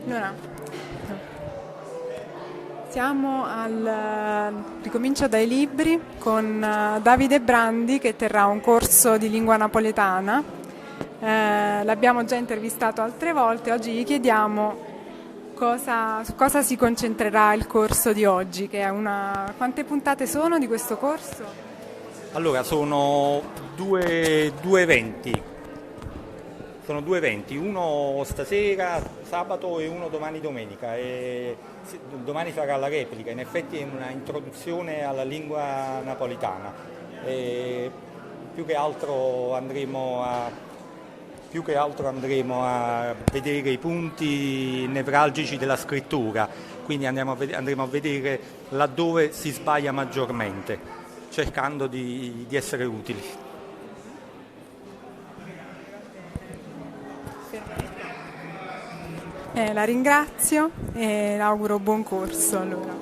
Allora, siamo al ricomincio dai libri con Davide Brandi che terrà un corso di lingua napoletana. L'abbiamo già intervistato altre volte, oggi gli chiediamo su cosa si concentrerà il corso di oggi, che è quante puntate sono di questo corso? Allora, sono due eventi. Sono due eventi, uno stasera, sabato, e uno domani domenica. Domani sarà la replica, in effetti è una introduzione alla lingua napoletana. E più che altro andremo a vedere i punti nevralgici della scrittura, quindi andremo a vedere laddove si sbaglia maggiormente, cercando di essere utili. La ringrazio e le auguro buon corso allora.